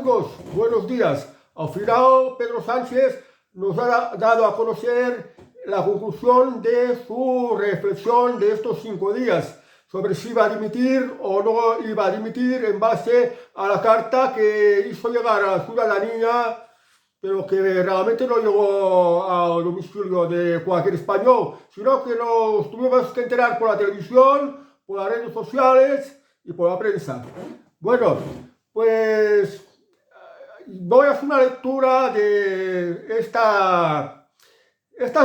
amigos, buenos días. Al final, Pedro Sánchez nos ha dado a conocer la conclusión de su reflexión de estos 5 días sobre si iba a dimitir o no iba a dimitir en base a la carta que hizo llegar a la ciudadanía, pero que realmente no llegó al domicilio de cualquier español, sino que nos tuvimos que enterar por la televisión, por las redes sociales y por la prensa. Bueno, pues voy a hacer una lectura de estas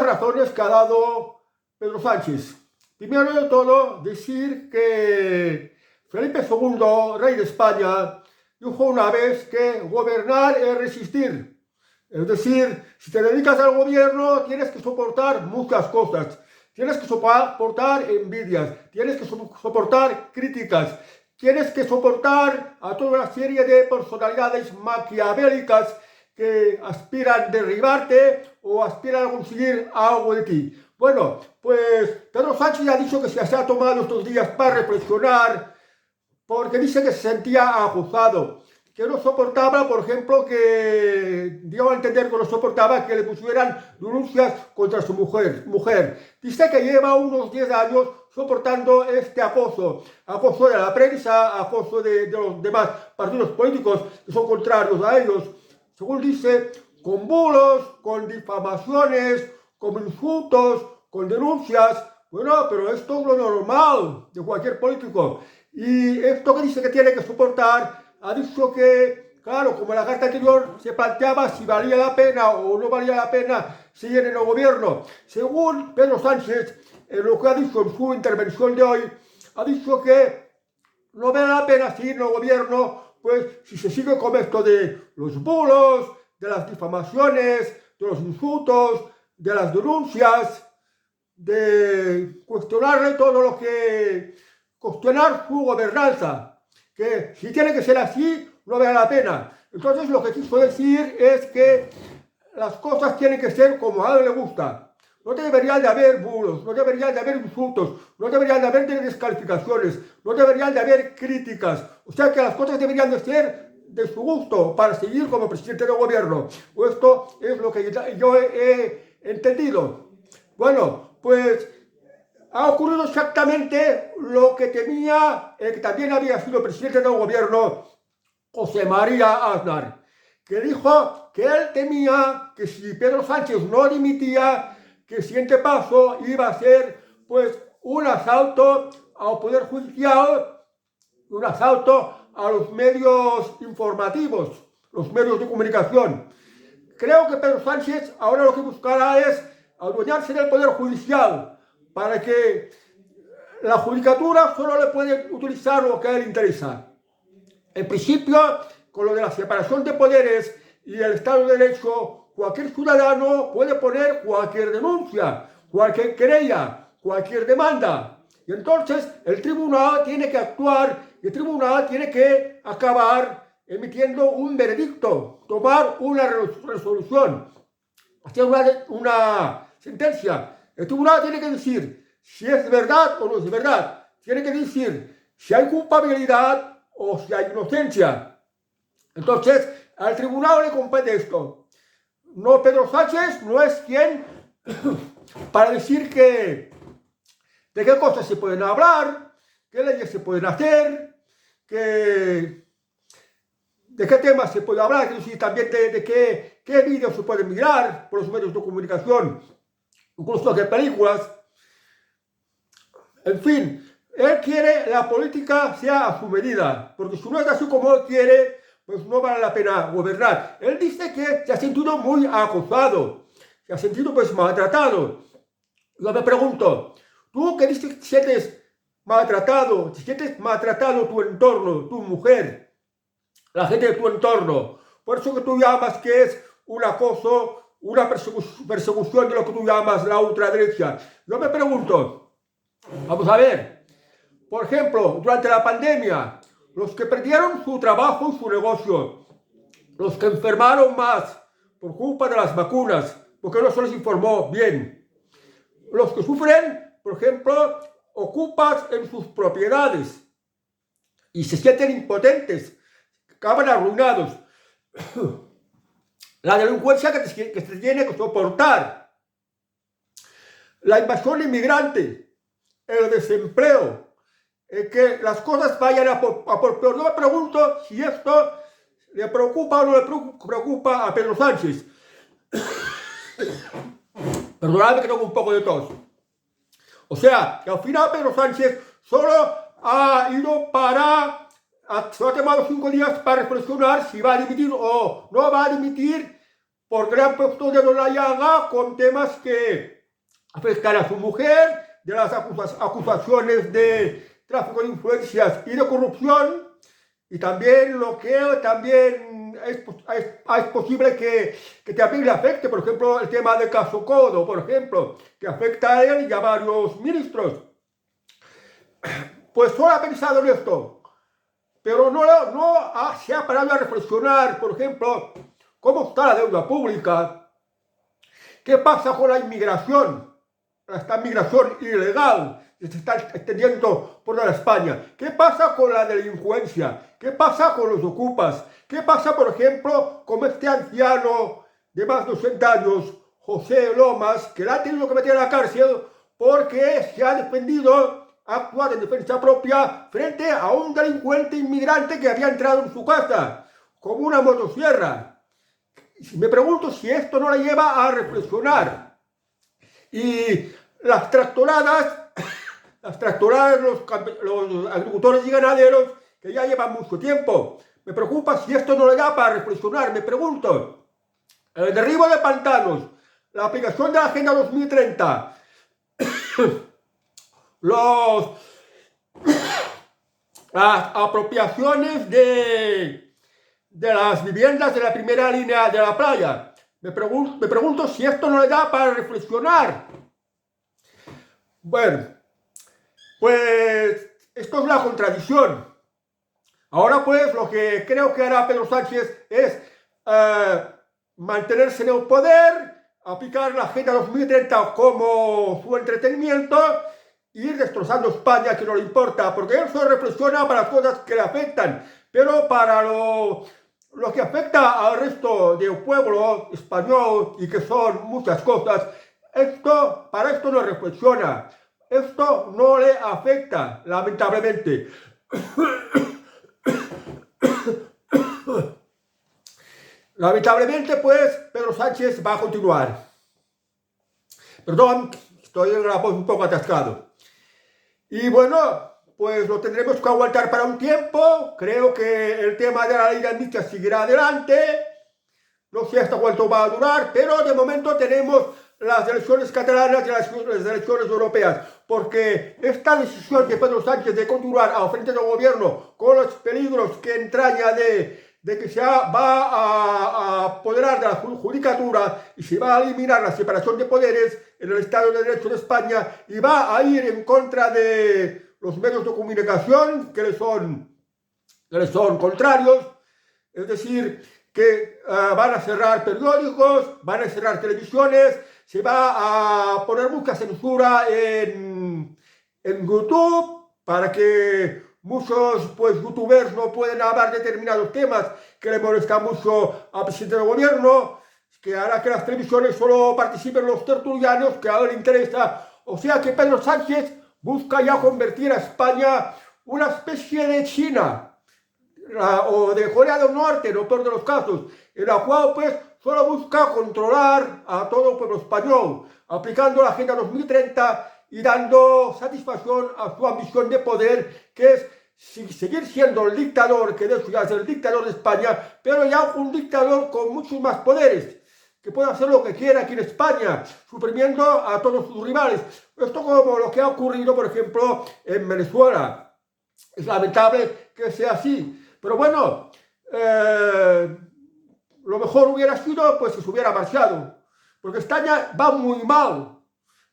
razones que ha dado Pedro Sánchez. Primero de todo, decir que Felipe II, rey de España, dijo una vez que gobernar es resistir. Es decir, si te dedicas al gobierno, tienes que soportar muchas cosas. Tienes que soportar envidias, tienes que soportar críticas, tienes que soportar a toda una serie de personalidades maquiavélicas que aspiran a derribarte o aspiran a conseguir algo de ti. Bueno, pues Pedro Sánchez ha dicho que se ha tomado estos días para reflexionar, porque dice que se sentía acusado, que no soportaba, por ejemplo, que dio a entender que no soportaba que le pusieran denuncias contra su mujer. Dice que lleva unos 10 años soportando este acoso de la prensa, acoso de los demás partidos políticos que son contrarios a ellos, según dice, con bulos, con difamaciones, con insultos, con denuncias. Bueno, pero esto es lo normal de cualquier político. Y esto que dice que tiene que soportar, ha dicho que, claro, como en la carta anterior se planteaba si valía la pena o no valía la pena seguir en el gobierno. Según Pedro Sánchez, lo que ha dicho en su intervención de hoy, ha dicho que no vale la pena seguir en el gobierno, pues si se sigue con esto de los bulos, de las difamaciones, de los insultos, de las denuncias, de cuestionarle todo lo que... cuestionar su gobernanza. Que si tiene que ser así, no vale la pena. Entonces lo que quiso decir es que las cosas tienen que ser como a él le gusta. No deberían de haber bulos, no deberían de haber insultos, no deberían de haber descalificaciones, no deberían de haber críticas. O sea que las cosas deberían de ser de su gusto para seguir como presidente del gobierno. Esto es lo que yo he entendido. Bueno, pues ha ocurrido exactamente lo que temía el que también había sido presidente del gobierno, José María Aznar, que dijo que él temía que si Pedro Sánchez no dimitía, que el siguiente paso iba a ser pues un asalto al Poder Judicial, un asalto a los medios informativos, los medios de comunicación. Creo que Pedro Sánchez ahora lo que buscará es adueñarse del Poder Judicial, para que la judicatura solo le puede utilizar lo que a él interesa. En principio, con lo de la separación de poderes y el Estado de Derecho, cualquier ciudadano puede poner cualquier denuncia, cualquier querella, cualquier demanda. Y entonces el tribunal tiene que actuar y el tribunal tiene que acabar emitiendo un veredicto, tomar una resolución, hacer una sentencia. El tribunal tiene que decir si es verdad o no es verdad. Tiene que decir si hay culpabilidad o si hay inocencia. Entonces, al tribunal le compete esto. No, Pedro Sánchez no es quien para decir que de qué cosas se pueden hablar, qué leyes se pueden hacer, de qué temas se puede hablar, es decir, también de qué vídeos se pueden mirar por los medios de comunicación, incluso de películas. En fin, él quiere la política sea a su medida, porque si no es así como él quiere, pues no vale la pena gobernar. Él dice que se ha sentido muy acosado, se ha sentido pues maltratado. Yo me pregunto, tú que dices que te sientes maltratado, te sientes maltratado tu entorno, tu mujer, la gente de tu entorno, por eso que tú llamas que es un acoso, una persecución de lo que tú llamas la ultraderecha. Yo me pregunto, vamos a ver, por ejemplo, durante la pandemia, los que perdieron su trabajo y su negocio, los que enfermaron más por culpa de las vacunas, porque no se les informó bien, los que sufren, por ejemplo, ocupas en sus propiedades y se sienten impotentes, acaban arruinados. la delincuencia que se tiene que soportar, la invasión inmigrante, el desempleo, que las cosas vayan a por peor. Yo me pregunto si esto le preocupa o no le preocupa a Pedro Sánchez. Perdonadme que tengo un poco de tos. O sea, que al final Pedro Sánchez solo ha ido se ha tomado 5 días para reflexionar si va a dimitir o no va a dimitir, porque le han puesto dedo en la llaga con temas que afectan a su mujer, de las acusaciones de tráfico de influencias y de corrupción, y también lo que también es posible que también le afecte, por ejemplo, el tema del caso Codo, por ejemplo, que afecta a él y a varios ministros. Pues solo ha pensado en esto, pero no se ha parado a reflexionar, por ejemplo, cómo está la deuda pública, qué pasa con la inmigración, esta migración ilegal que se está extendiendo por toda España, qué pasa con la delincuencia, qué pasa con los ocupas, qué pasa, por ejemplo, con este anciano de más de 80 años, José Lomas, que le ha tenido que meter a la cárcel porque se ha defendido, ha actuado en defensa propia frente a un delincuente inmigrante que había entrado en su casa con una motosierra. Me pregunto si esto no le lleva a reflexionar. Y las tractoradas, los agricultores y ganaderos, que ya llevan mucho tiempo. Me preocupa si esto no le da para reflexionar. Me pregunto, el derribo de pantanos, la aplicación de la Agenda 2030, las apropiaciones de las viviendas de la primera línea de la playa. Me pregunto si esto no le da para reflexionar. Bueno, pues esto es la contradicción. Ahora pues lo que creo que hará Pedro Sánchez es mantenerse en el poder, aplicar la Agenda 2030 como su entretenimiento, ir destrozando España, que no le importa, porque él solo reflexiona para las cosas que le afectan, pero para lo que afecta al resto del pueblo español, y que son muchas cosas, para esto no reflexiona, esto no le afecta, lamentablemente. Lamentablemente, pues, Pedro Sánchez va a continuar. Perdón, estoy en la voz un poco atascado. Y bueno, pues lo tendremos que aguantar para un tiempo. Creo que el tema de la ley de amnistía seguirá adelante. No sé hasta cuánto va a durar, pero de momento tenemos las elecciones catalanas y las elecciones europeas, porque esta decisión de Pedro Sánchez de continuar al frente del gobierno con los peligros que entraña de que se va a apoderar de la judicatura y se va a eliminar la separación de poderes en el Estado de Derecho de España, y va a ir en contra de los medios de comunicación que le son contrarios, es decir, que van a cerrar periódicos, van a cerrar televisiones, se va a poner mucha censura en YouTube para que muchos youtubers no pueden hablar de determinados temas que le molestan mucho al presidente del gobierno, que hará que las televisiones solo participen los tertulianos que a él le interesa. O sea que Pedro Sánchez busca ya convertir a España una especie de China o de Corea del Norte, en el peor de los casos, en la cual pues solo busca controlar a todo el pueblo español, aplicando la Agenda 2030 y dando satisfacción a su ambición de poder, que es seguir siendo el dictador, que de hecho ya es el dictador de España, pero ya un dictador con muchos más poderes, que puede hacer lo que quiera aquí en España, suprimiendo a todos sus rivales. Esto como lo que ha ocurrido, por ejemplo, en Venezuela. Es lamentable que sea así. Pero bueno, lo mejor hubiera sido pues que se hubiera marchado, porque España va muy mal,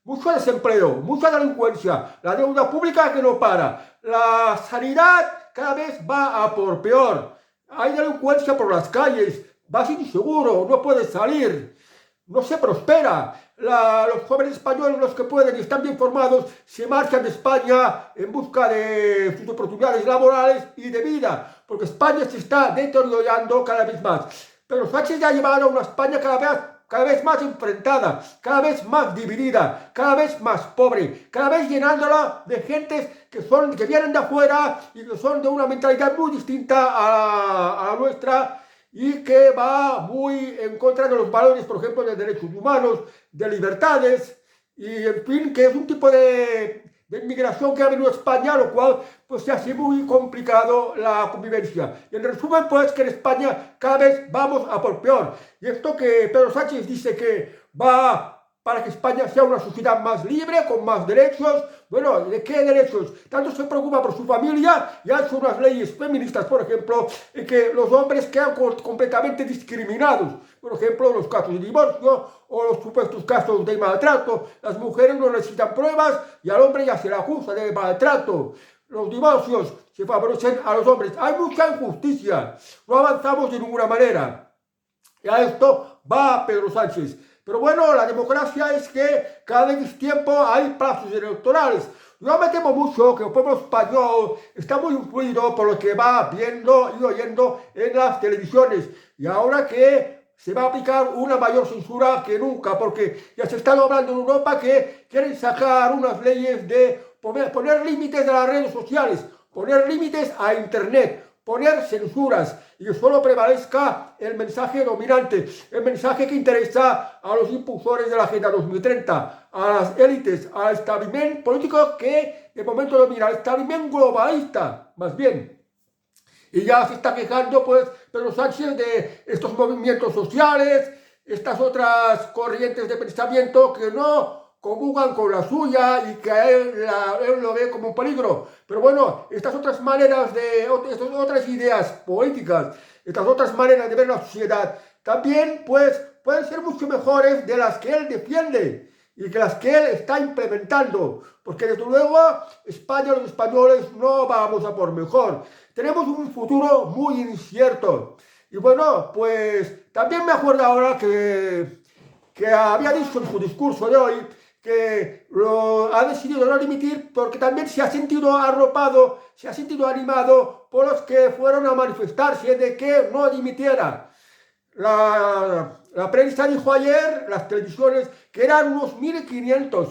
mucho desempleo, mucha delincuencia, la deuda pública que no para, la sanidad cada vez va a por peor, hay delincuencia por las calles, vas inseguro, no puedes salir, no se prospera. Los jóvenes españoles, los que pueden y están bien formados, se marchan de España en busca de sus oportunidades laborales y de vida, porque España se está deteriorando cada vez más. Pero Sánchez ya ha llevado a una España cada vez más enfrentada, cada vez más dividida, cada vez más pobre, cada vez llenándola de gentes que vienen de afuera y que son de una mentalidad muy distinta a la nuestra y que va muy en contra de los valores, por ejemplo, de derechos humanos, de libertades y, en fin, que es un tipo de inmigración que ha venido a España, lo cual pues se hace muy complicado la convivencia. Y en resumen, pues que en España cada vez vamos a por peor. Y esto que Pedro Sánchez dice que va para que España sea una sociedad más libre, con más derechos. Bueno, ¿de qué derechos? Tanto se preocupa por su familia y ha hecho unas leyes feministas, por ejemplo, en que los hombres quedan completamente discriminados. Por ejemplo, los casos de divorcio o los supuestos casos de maltrato. Las mujeres no necesitan pruebas y al hombre ya se le acusa de maltrato. Los divorcios se favorecen a los hombres. Hay mucha injusticia. No avanzamos de ninguna manera. Y a esto va Pedro Sánchez. Pero bueno, la democracia es que cada X tiempo hay plazos electorales. Yo me temo mucho que el pueblo español está muy influido por lo que va viendo y oyendo en las televisiones. Y ahora que se va a aplicar una mayor censura que nunca, porque ya se está hablando en Europa que quieren sacar unas leyes de poner límites a las redes sociales, poner límites a Internet, poner censuras y que solo prevalezca el mensaje dominante, el mensaje que interesa a los impulsores de la Agenda 2030, a las élites, al establishment político que de momento domina, al establishment globalista, más bien. Y ya se está quejando, pues, Pedro Sánchez de estos movimientos sociales, estas otras corrientes de pensamiento que no comulgan con la suya y que a él lo ve como un peligro. Pero bueno, estas otras maneras estas otras ideas políticas, estas otras maneras de ver la sociedad, también pues pueden ser mucho mejores de las que él defiende y que las que él está implementando. Porque desde luego España, los españoles no vamos a por mejor. Tenemos un futuro muy incierto. Y bueno, pues también me acuerdo ahora que había dicho en su discurso de hoy que lo ha decidido no dimitir porque también se ha sentido arropado, se ha sentido animado por los que fueron a manifestarse de que no dimitiera. La prensa dijo ayer, las televisiones, que eran unos 1.500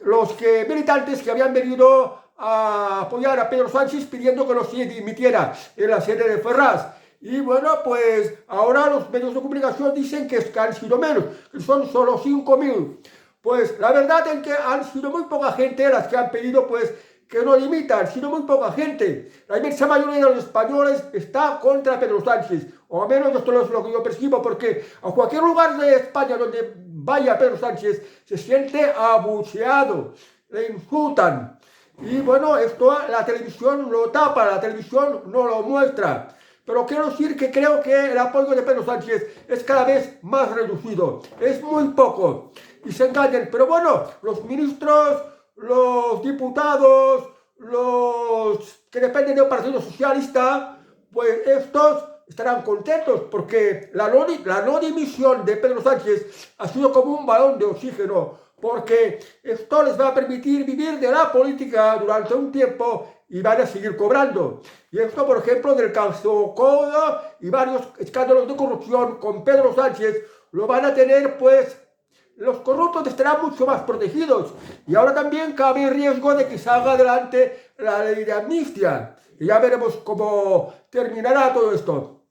los militantes que habían venido a apoyar a Pedro Sánchez pidiendo que no se dimitiera en la sede de Ferraz. Y bueno, pues ahora los medios de comunicación dicen que han sido menos, que son solo 5.000. Pues la verdad es que han sido muy poca gente las que han pedido pues que no dimitan, han sido muy poca gente. La inmensa mayoría de los españoles está contra Pedro Sánchez, o al menos esto es lo que yo percibo, porque a cualquier lugar de España donde vaya Pedro Sánchez se siente abucheado, le insultan. Y bueno, esto la televisión lo tapa, la televisión no lo muestra. Pero quiero decir que creo que el apoyo de Pedro Sánchez es cada vez más reducido, es muy poco. Y se engañan, pero bueno, los ministros, los diputados, los que dependen del Partido Socialista, pues estos estarán contentos porque la no dimisión de Pedro Sánchez ha sido como un balón de oxígeno, porque esto les va a permitir vivir de la política durante un tiempo y van a seguir cobrando. Y esto, por ejemplo, del caso Codo y varios escándalos de corrupción con Pedro Sánchez, lo van a tener, pues, los corruptos estarán mucho más protegidos. Y ahora también cabe el riesgo de que salga adelante la ley de amnistía. Y ya veremos cómo terminará todo esto.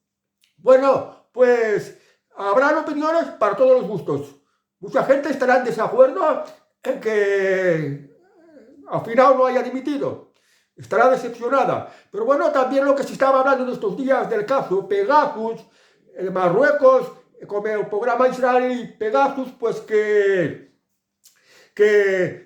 Bueno, pues habrán opiniones para todos los gustos. Mucha gente estará en desacuerdo en que al final no haya dimitido. Estará decepcionada. Pero bueno, también lo que se estaba hablando en estos días del caso Pegasus, Marruecos, con el programa israelí Pegasus, pues que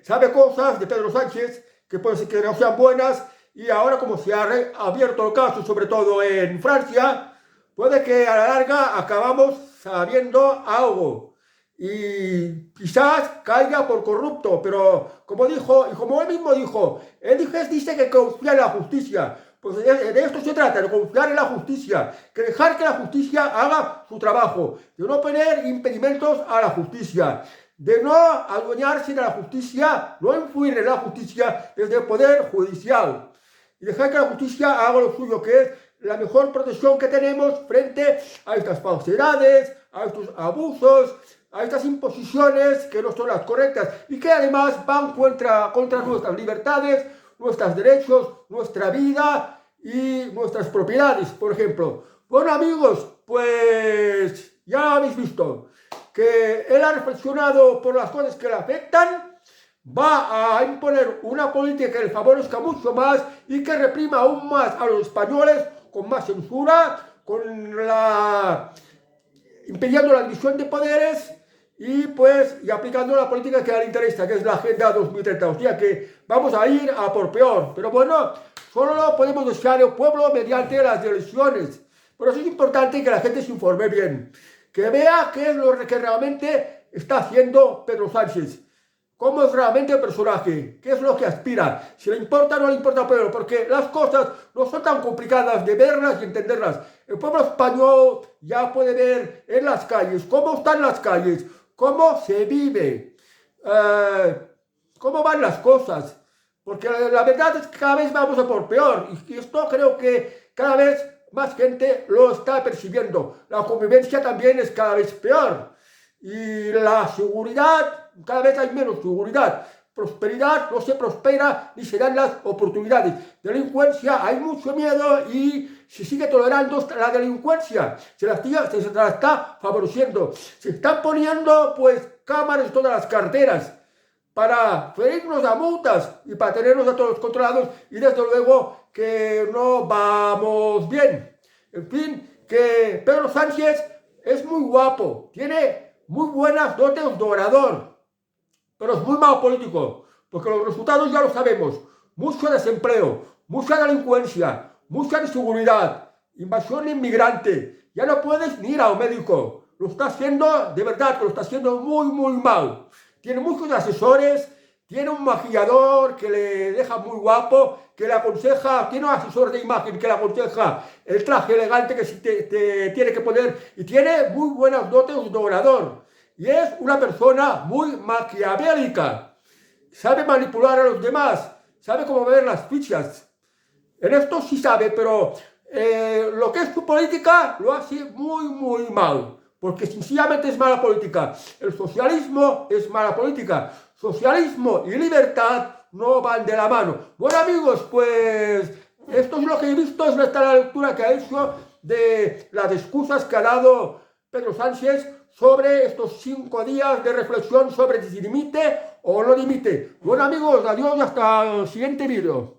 sabe cosas de Pedro Sánchez que puede ser que no sean buenas, y ahora como se ha abierto el caso, sobre todo en Francia, puede que a la larga acabamos sabiendo algo. Y quizás caiga por corrupto, pero como dijo, y como él mismo dijo, él dice que confía en la justicia. Pues de esto se trata, de confiar en la justicia, que dejar que la justicia haga su trabajo, de no poner impedimentos a la justicia, de no adueñarse de la justicia, no influir en la justicia desde el poder judicial, y dejar que la justicia haga lo suyo, que es la mejor protección que tenemos frente a estas falsedades, a estos abusos, a estas imposiciones que no son las correctas y que además van contra nuestras libertades, nuestros derechos, nuestra vida y nuestras propiedades, por ejemplo. Bueno, amigos, pues ya habéis visto que él ha reflexionado por las cosas que le afectan, va a imponer una política que le favorezca mucho más y que reprima aún más a los españoles con más censura, impidiendo la división de poderes y aplicando la política que a él le interesa, que es la Agenda 2030. O sea que vamos a ir a por peor. Pero bueno, solo lo podemos desear al pueblo mediante las elecciones. Por eso es importante que la gente se informe bien, que vea qué es lo que realmente está haciendo Pedro Sánchez, cómo es realmente el personaje, qué es lo que aspira, si le importa o no le importa Pedro, porque las cosas no son tan complicadas de verlas y entenderlas. El pueblo español ya puede ver en las calles cómo están las calles, cómo se vive, cómo van las cosas, porque la verdad es que cada vez vamos a por peor, y esto creo que cada vez más gente lo está percibiendo. La convivencia también es cada vez peor. Y la seguridad, cada vez hay menos seguridad. Prosperidad no se prospera ni se dan las oportunidades. Delincuencia, hay mucho miedo y se sigue tolerando la delincuencia. Se la está favoreciendo. Se están poniendo cámaras en todas las carreteras para ferirnos a multas y para tenernos a todos controlados, y desde luego que no vamos bien. En fin, que Pedro Sánchez es muy guapo, tiene muy buenas dotes de orador, pero es muy mal político, porque los resultados ya lo sabemos: mucho desempleo, mucha delincuencia, mucha inseguridad, invasión inmigrante, ya no puedes ni ir a un médico. Lo está haciendo, de verdad, que lo está haciendo muy, muy mal. Tiene muchos asesores, tiene un maquillador que le deja muy guapo, que le aconseja, tiene un asesor de imagen que le aconseja el traje elegante que te tiene que poner, y tiene muy buenas dotes de orador. Y es una persona muy maquiavélica. Sabe manipular a los demás, sabe cómo ver las fichas. En esto sí sabe, pero lo que es su política lo hace muy, muy mal. Porque sencillamente es mala política. El socialismo es mala política. Socialismo y libertad no van de la mano. Bueno, amigos, pues esto es lo que he visto, es la lectura que ha hecho de las excusas que ha dado Pedro Sánchez sobre estos 5 días de reflexión sobre si dimite o no dimite. Bueno, amigos, adiós y hasta el siguiente vídeo.